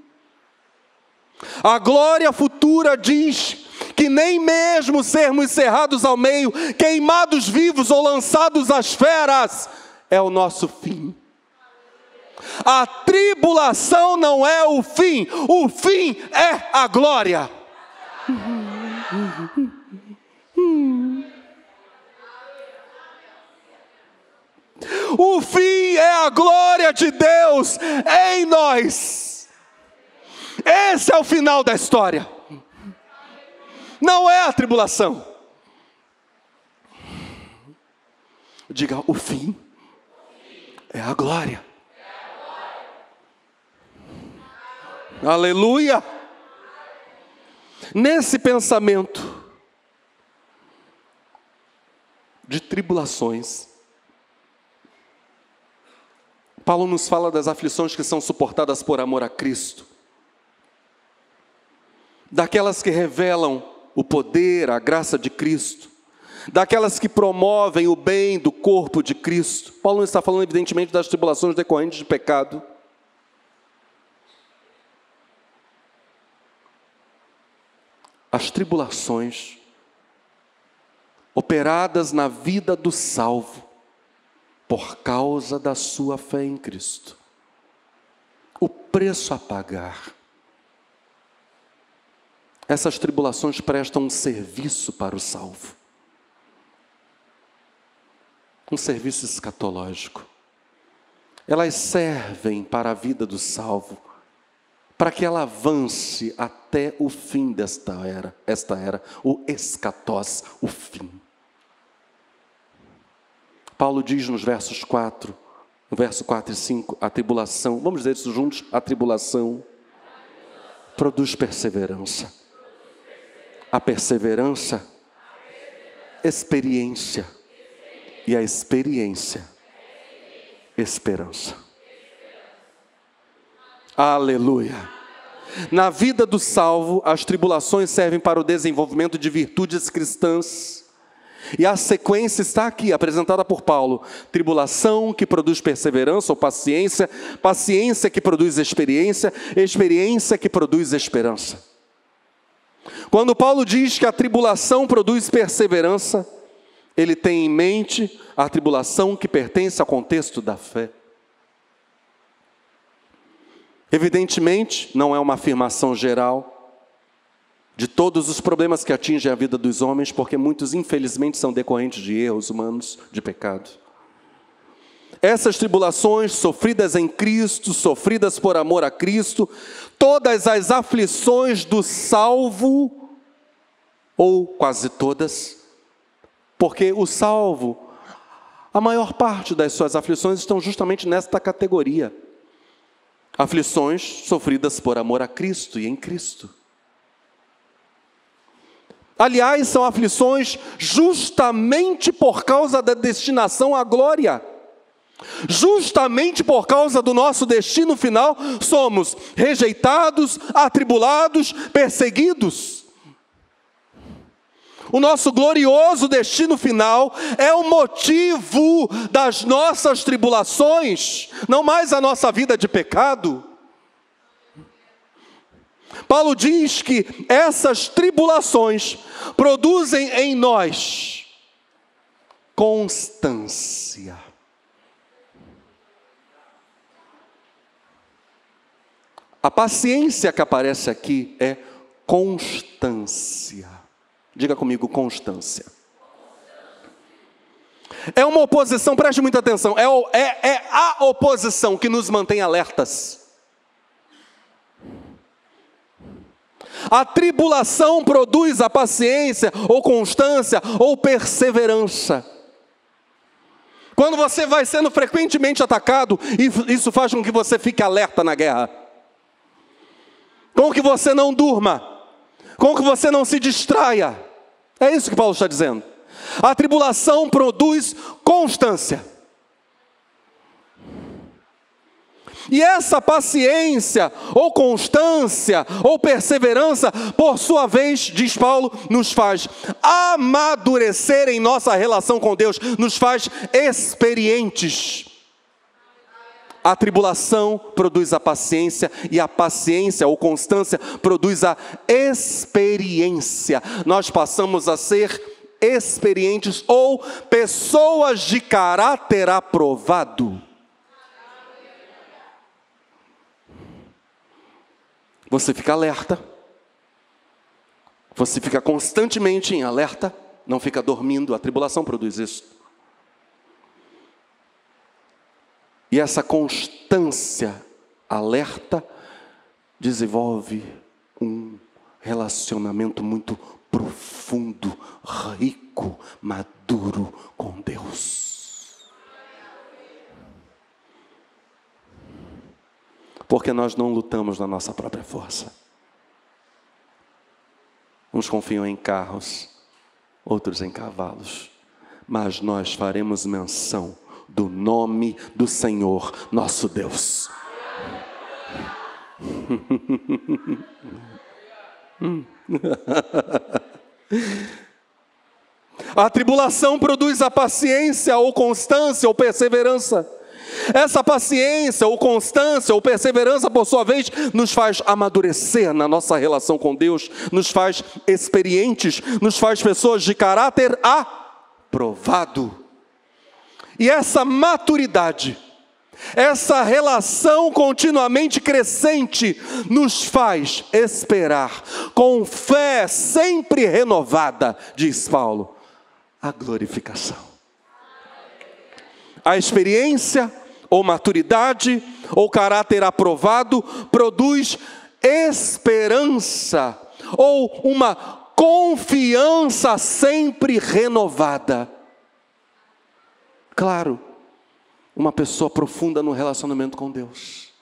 A glória futura diz que nem mesmo sermos cerrados ao meio, queimados vivos ou lançados às feras, é o nosso fim. A tribulação não é o fim é a glória. O fim é a glória de Deus em nós. Esse é o final da história. Não é a tribulação. Diga, o fim é a glória. Aleluia. Nesse pensamento de tribulações, Paulo nos fala das aflições que são suportadas por amor a Cristo, daquelas que revelam o poder, a graça de Cristo, daquelas que promovem o bem do corpo de Cristo. Paulo não está falando evidentemente das tribulações decorrentes de pecado. As tribulações operadas na vida do salvo por causa da sua fé em Cristo. O preço a pagar. Essas tribulações prestam um serviço para o salvo. Um serviço escatológico. Elas servem para a vida do salvo, para que ela avance até o fim desta era, o escatós, o fim. Paulo diz no verso 4 e 5, a tribulação, vamos dizer isso juntos, a tribulação produz perseverança. A perseverança, experiência. E a experiência, esperança. Aleluia. Na vida do salvo, as tribulações servem para o desenvolvimento de virtudes cristãs. E a sequência está aqui, apresentada por Paulo. Tribulação que produz perseverança ou paciência, paciência que produz experiência, experiência que produz esperança. Quando Paulo diz que a tribulação produz perseverança, ele tem em mente a tribulação que pertence ao contexto da fé. Evidentemente, não é uma afirmação geral de todos os problemas que atingem a vida dos homens, porque muitos, infelizmente, são decorrentes de erros humanos, de pecado. Essas tribulações sofridas em Cristo, sofridas por amor a Cristo, todas as aflições do salvo, ou quase todas, porque o salvo, a maior parte das suas aflições estão justamente nesta categoria. Aflições sofridas por amor a Cristo e em Cristo. Aliás, são aflições justamente por causa da destinação à glória. Justamente por causa do nosso destino final, somos rejeitados, atribulados, perseguidos. O nosso glorioso destino final é o motivo das nossas tribulações, não mais a nossa vida de pecado. Paulo diz que essas tribulações produzem em nós constância. A paciência que aparece aqui é constância. Diga comigo, constância. É uma oposição, preste muita atenção, é a oposição que nos mantém alertas. A tribulação produz a paciência, ou constância, ou perseverança. Quando você vai sendo frequentemente atacado, isso faz com que você fique alerta na guerra. Com que você não durma, com que você não se distraia. É isso que Paulo está dizendo. A tribulação produz constância. E essa paciência, ou constância, ou perseverança, por sua vez, diz Paulo, nos faz amadurecer em nossa relação com Deus, nos faz experientes. A tribulação produz a paciência, e a paciência ou constância produz a experiência. Nós passamos a ser experientes ou pessoas de caráter aprovado. Você fica alerta, você fica constantemente em alerta, não fica dormindo, a tribulação produz isso. E essa constância alerta desenvolve um relacionamento muito profundo, rico, maduro com Deus. Porque nós não lutamos na nossa própria força. Uns confiam em carros, outros em cavalos, mas nós faremos menção do nome do Senhor, nosso Deus. A tribulação produz a paciência, ou constância, ou perseverança. Essa paciência, ou constância, ou perseverança, por sua vez, nos faz amadurecer na nossa relação com Deus, nos faz experientes, nos faz pessoas de caráter aprovado. E essa maturidade, essa relação continuamente crescente, nos faz esperar, com fé sempre renovada, diz Paulo, a glorificação. A experiência, ou maturidade, ou caráter aprovado, produz esperança, ou uma confiança sempre renovada. Claro, uma pessoa profunda no relacionamento com Deus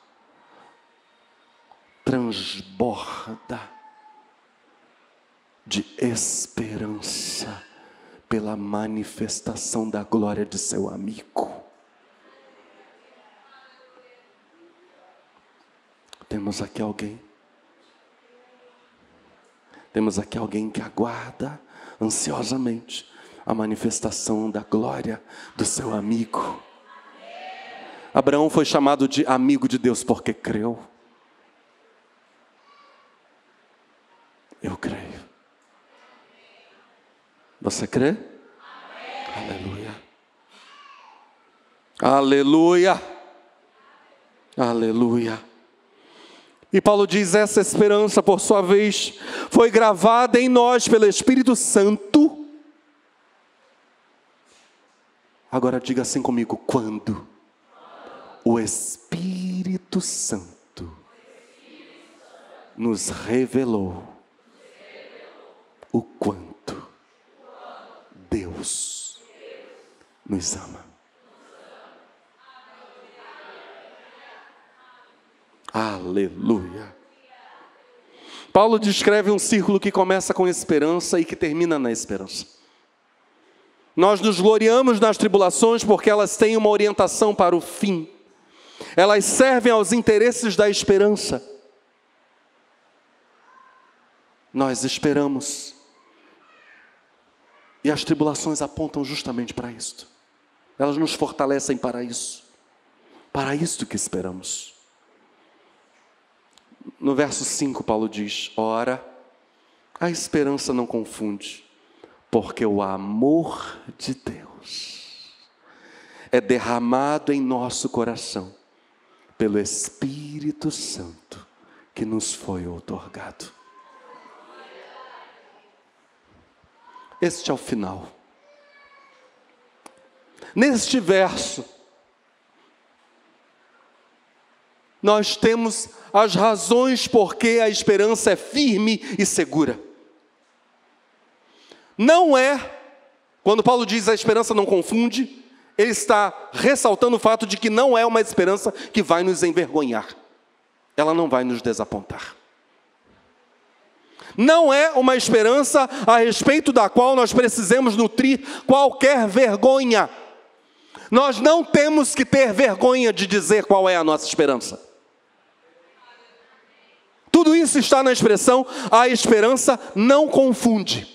transborda de esperança pela manifestação da glória de seu amigo. Temos aqui alguém que aguarda ansiosamente a manifestação da glória do seu amigo. Abraão foi chamado de amigo de Deus porque creu. Eu creio. Você crê? Aleluia. Aleluia. Aleluia. E Paulo diz, essa esperança, por sua vez, foi gravada em nós pelo Espírito Santo. Agora diga assim comigo, quando o Espírito Santo nos revelou o quanto Deus nos ama. Aleluia. Paulo descreve um círculo que começa com esperança e que termina na esperança. Nós nos gloriamos nas tribulações porque elas têm uma orientação para o fim. Elas servem aos interesses da esperança. Nós esperamos. E as tribulações apontam justamente para isto. Elas nos fortalecem para isso. Para isto que esperamos. No verso 5, Paulo diz: ora, a esperança não confunde, porque o amor de Deus é derramado em nosso coração pelo Espírito Santo que nos foi outorgado. Este é o final. Neste verso, nós temos as razões por que a esperança é firme e segura. Não é, quando Paulo diz a esperança não confunde, ele está ressaltando o fato de que não é uma esperança que vai nos envergonhar. Ela não vai nos desapontar. Não é uma esperança a respeito da qual nós precisemos nutrir qualquer vergonha. Nós não temos que ter vergonha de dizer qual é a nossa esperança. Tudo isso está na expressão: a esperança não confunde,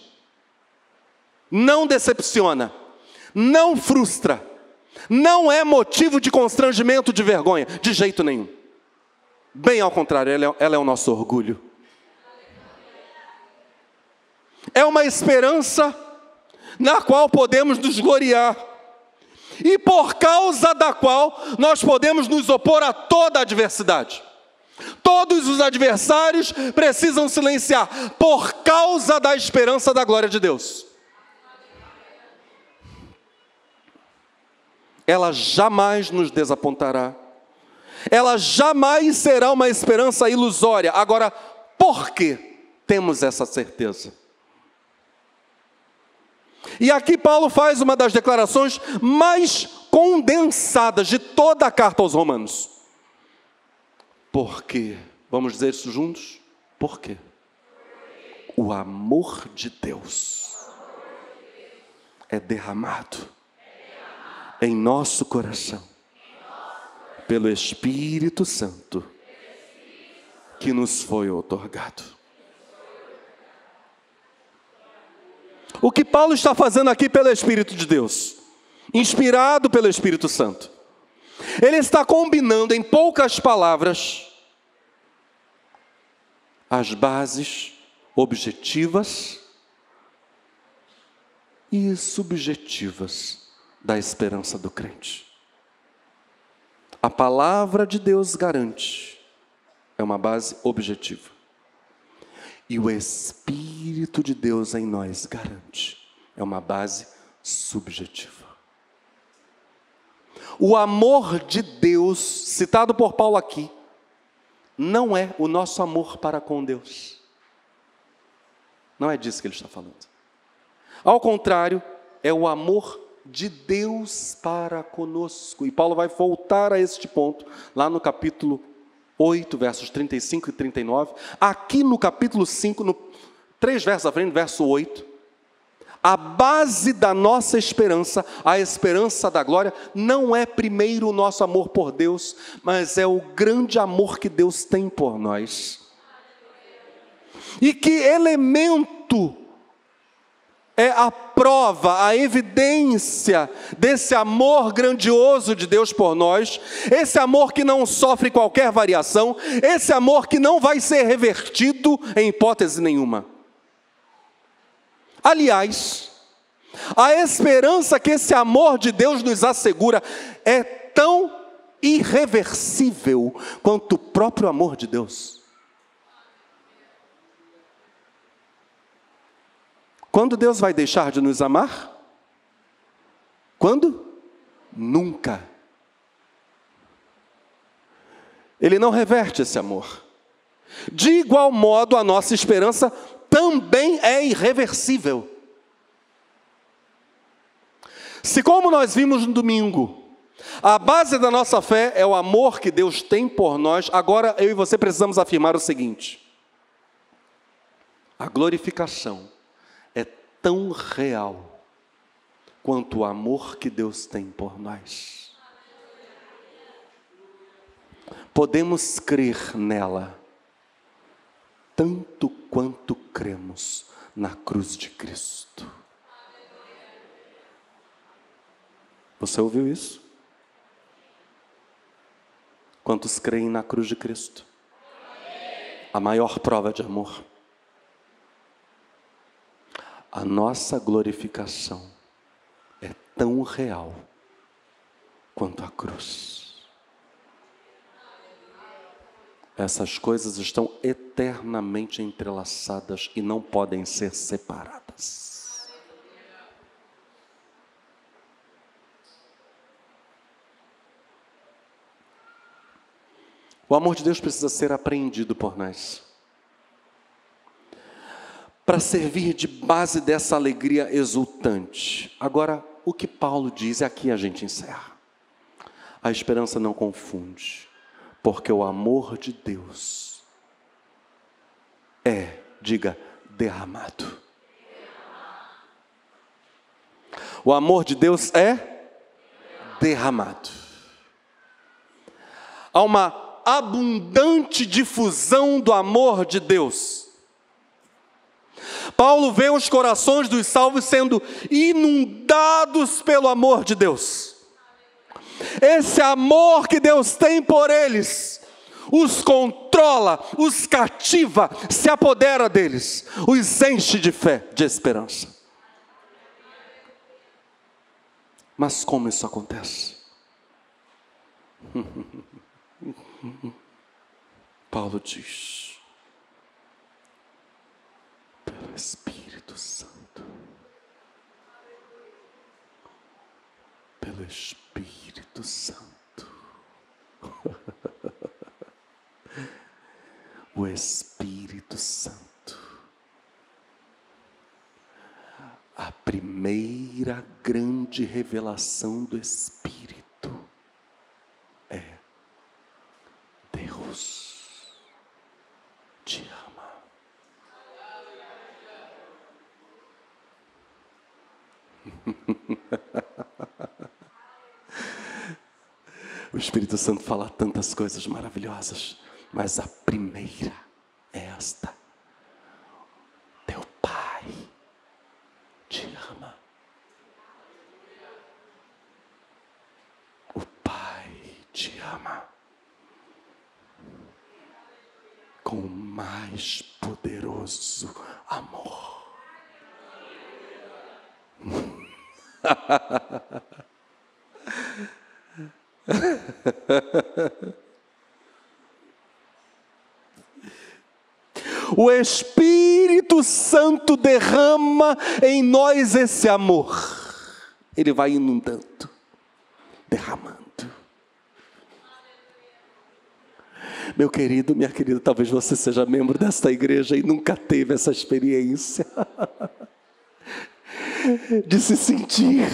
não decepciona, não frustra, não é motivo de constrangimento, de vergonha, de jeito nenhum. Bem ao contrário, ela é o nosso orgulho. É uma esperança na qual podemos nos gloriar, e por causa da qual nós podemos nos opor a toda a adversidade. Todos os adversários precisam silenciar, por causa da esperança da glória de Deus. Ela jamais nos desapontará. Ela jamais será uma esperança ilusória. Agora, por que temos essa certeza? E aqui Paulo faz uma das declarações mais condensadas de toda a carta aos Romanos. Por quê? Vamos dizer isso juntos? Por quê? O amor de Deus é derramado em nosso coração pelo Espírito Santo que nos foi outorgado. O que Paulo está fazendo aqui pelo Espírito de Deus, inspirado pelo Espírito Santo, ele está combinando em poucas palavras as bases objetivas e subjetivas da esperança do crente. A palavra de Deus garante, é uma base objetiva. E o Espírito de Deus em nós garante, é uma base subjetiva. O amor de Deus, citado por Paulo aqui, não é o nosso amor para com Deus. Não é disso que ele está falando. Ao contrário, é o amor de Deus para conosco. E Paulo vai voltar a este ponto, lá no capítulo 8, versos 35 e 39. Aqui no capítulo 5, 3 versos à frente, verso 8. A base da nossa esperança, a esperança da glória, não é primeiro o nosso amor por Deus, mas é o grande amor que Deus tem por nós. E que elemento é a prova, a evidência desse amor grandioso de Deus por nós, esse amor que não sofre qualquer variação, esse amor que não vai ser revertido em hipótese nenhuma. Aliás, a esperança que esse amor de Deus nos assegura é tão irreversível quanto o próprio amor de Deus. Quando Deus vai deixar de nos amar? Quando? Nunca. Ele não reverte esse amor. De igual modo, a nossa esperança também é irreversível. Se, como nós vimos no domingo, a base da nossa fé é o amor que Deus tem por nós, agora eu e você precisamos afirmar o seguinte: a glorificação é tão real quanto o amor que Deus tem por nós. Podemos crer nela tanto quanto cremos na cruz de Cristo. Você ouviu isso? Quantos creem na cruz de Cristo? A maior prova de amor. A nossa glorificação é tão real quanto a cruz. Essas coisas estão eternamente entrelaçadas e não podem ser separadas. O amor de Deus precisa ser apreendido por nós, para servir de base dessa alegria exultante. Agora, o que Paulo diz, e aqui a gente encerra. A esperança não confunde, porque o amor de Deus é, diga, derramado. O amor de Deus é derramado. Há uma abundante difusão do amor de Deus. Paulo vê os corações dos salvos sendo inundados pelo amor de Deus. Esse amor que Deus tem por eles os controla, os cativa, se apodera deles, os enche de fé, de esperança. Mas como isso acontece? Paulo diz: pelo Espírito Santo. Pelo Espírito Santo. O Espírito Santo. A primeira grande revelação do Espírito é: Deus te ama. O Espírito Santo fala tantas coisas maravilhosas, mas a primeira é esta: teu Pai te ama. O Pai te ama com o mais poderoso amor. O Espírito Santo derrama em nós esse amor. Ele vai inundando, derramando. Meu querido, minha querida, talvez você seja membro desta igreja e nunca teve essa experiência de se sentir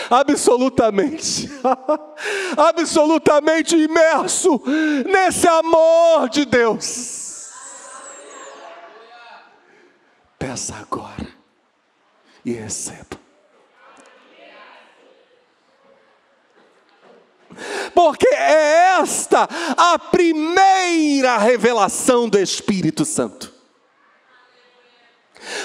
absolutamente imerso nesse amor de Deus. Peça agora e receba. Porque é esta a primeira revelação do Espírito Santo.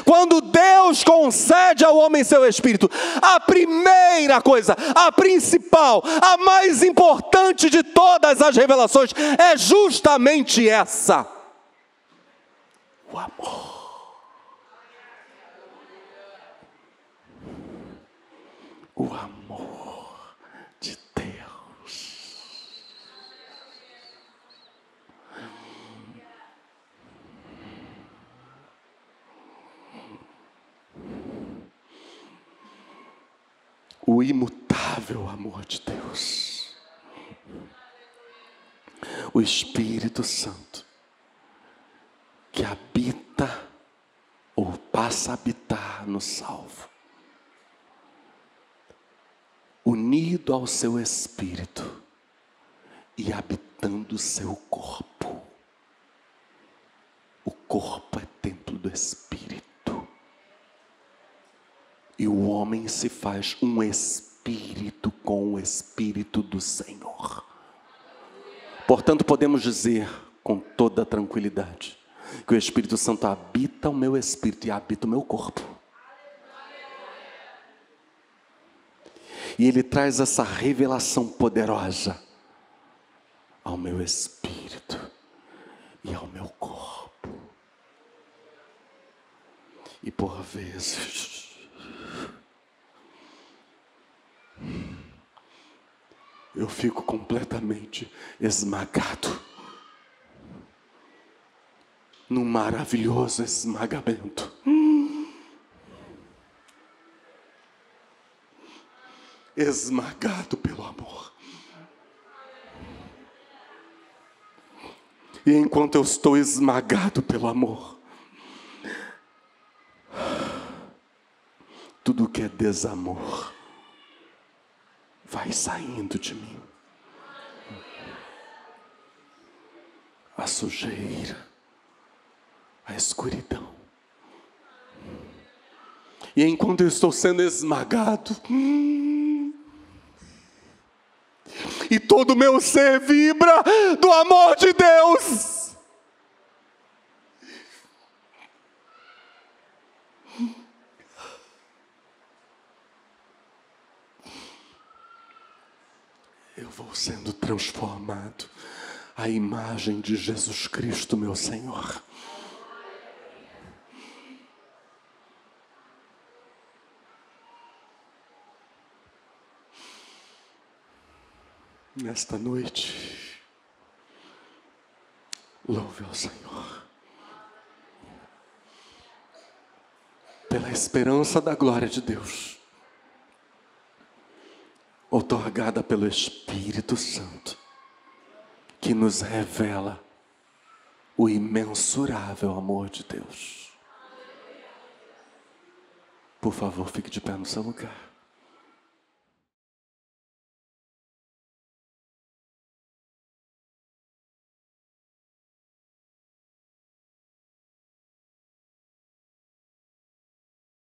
Quando Deus concede ao homem seu Espírito, a primeira coisa, a principal, a mais importante de todas as revelações é justamente essa: o amor. O amor de Deus. O imutável amor de Deus. O Espírito Santo, que habita ou passa a habitar no salvo, unido ao seu Espírito e habitando o seu corpo. O corpo é templo do Espírito. E o homem se faz um espírito com o Espírito do Senhor. Portanto, podemos dizer com toda tranquilidade que o Espírito Santo habita o meu espírito e habita o meu corpo. E ele traz essa revelação poderosa ao meu espírito e ao meu corpo. E por vezes eu fico completamente esmagado num maravilhoso esmagamento. Esmagado pelo amor. E enquanto eu estou esmagado pelo amor, tudo que é desamor vai saindo de mim. A sujeira, a escuridão. E enquanto eu estou sendo esmagado, e todo o meu ser vibra do amor de Deus, eu vou sendo transformado à imagem de Jesus Cristo, meu Senhor. Nesta noite, louve ao Senhor pela esperança da glória de Deus, outorgada pelo Espírito Santo, que nos revela o imensurável amor de Deus. Por favor, fique de pé no seu lugar.